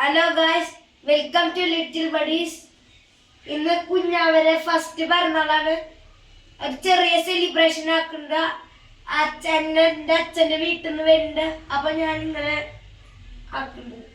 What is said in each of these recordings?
Hello guys, welcome to little buddies. ഇന്ന് കുഞ്ഞാവരെ first പിറന്നാളാണ്. ഒരു ചെറിയ സെലിബ്രേഷൻ ആക്കണ്ട. എൻ്റെ അച്ഛൻ്റെ വീട്ടിൽ നിന്ന് വരുന്നുണ്ട്. അപ്പൊ ഞാൻ ഇങ്ങനെ ആക്കുന്നുണ്ട്.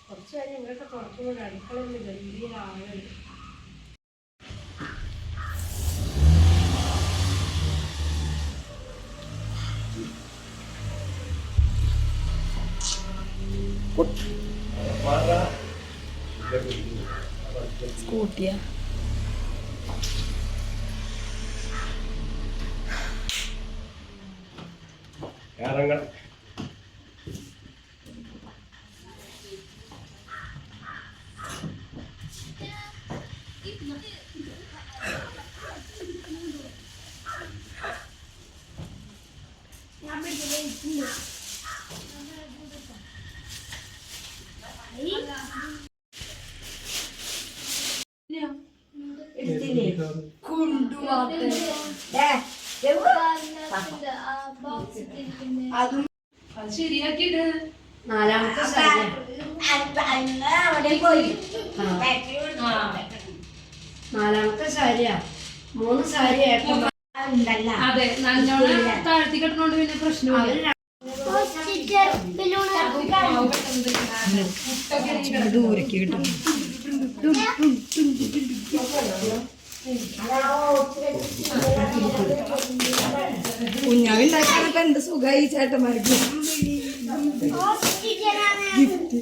കുറച്ച് കഴിഞ്ഞ് ഇവരൊക്കെ കുറച്ചുകൂടി അടുക്കളയിൽ ഗംഭീരമാവുന്നുണ്ട്. സ്കൂട്ടിയാ ശരിയാക്കിട്ട് നാലാമത്തെ സാരിയാ 3 സാരി അതെ നല്ലോണം താഴ്ത്തി കെട്ടണോണ്ട് പിന്നെ പ്രശ്നമില്ല. ദൂരക്ക് കിട്ടും. കുഞ്ഞാവുണ്ടാക്കാനപ്പോ എന്ത് സുഖമായി ചേട്ടന്മാർക്ക്. ഗിഫ്റ്റ്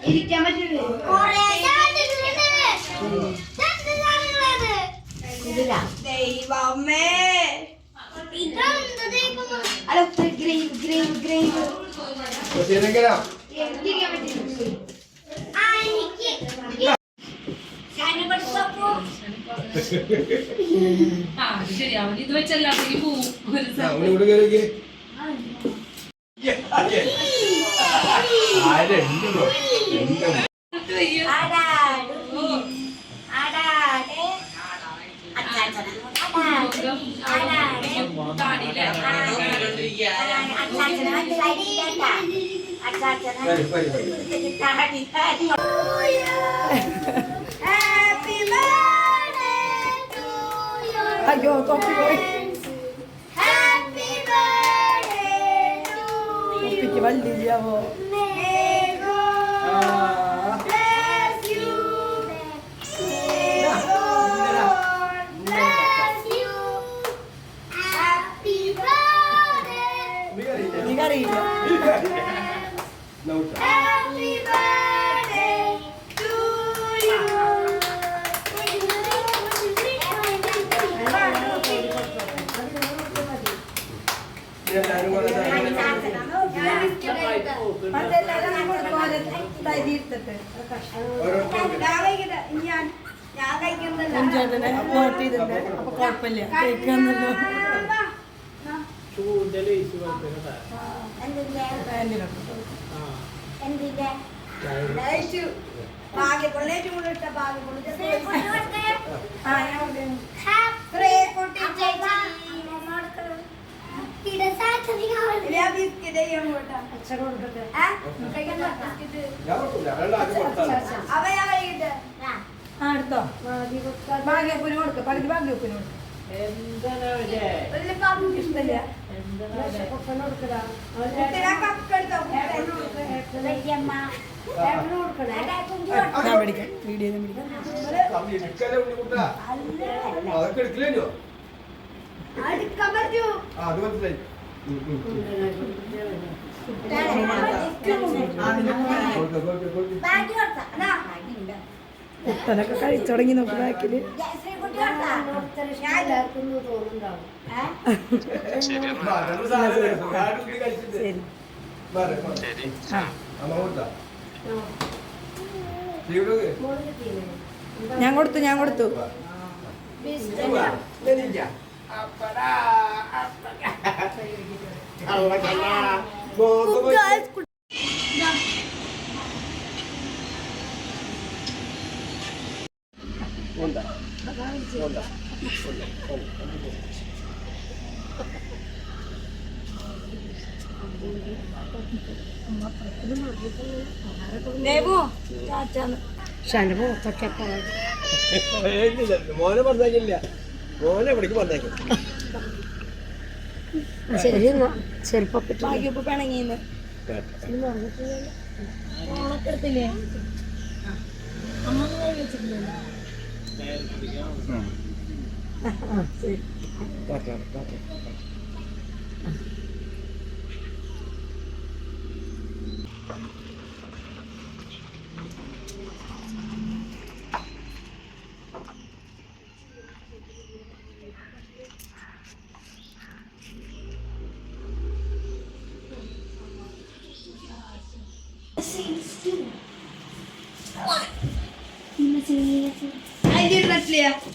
ഇരിക്കാൻ പറ്റൂല. ദൈവമേ ഹലോ ഗ്രേവ് ഗ്രേവ് ഗ്രേവ് ശരിയാവും. ഇത് വെച്ചല്ലാത്തേക്ക് പോവും. അയ്യോ തൊപ്പി പോയി. തൊപ്പിക്ക് വല്ലിയാവോ. അറിയില്ല. ചേട്ടനെ നോട്ട് ചെയ്തിട്ടുണ്ട്. അപ്പൊ കുഴപ്പമില്ല, കേൾക്കാന്നല്ലോ. ഭാഗ്യമുള്ള ആ എടുത്തോ ഭാഗ്യപ്പൂന് കൊടുക്ക പകുതി ഭാഗ്യപ്പൂന് കൊടുക്ക ഇഷ്ടമില്ല ഞാൻ പഠിക്കാം വീഡിയോ കുട്ടനൊക്കെ കഴിച്ചു തുടങ്ങി നോക്ക് ബാക്കില് ഞാൻ കൊടുത്തു മോനെ പറഞ്ഞില്ല മോനെ എവിടേക്ക് പറഞ്ഞേക്കും ശരി ചെറുപ്പം ഭാഗ്യപ്പൂ പിണങ്ങിന്ന് ഓണക്കെടുത്തില്ലേ അമ്മ വെച്ചിട്ടില്ലല്ലോ അതിന്റെ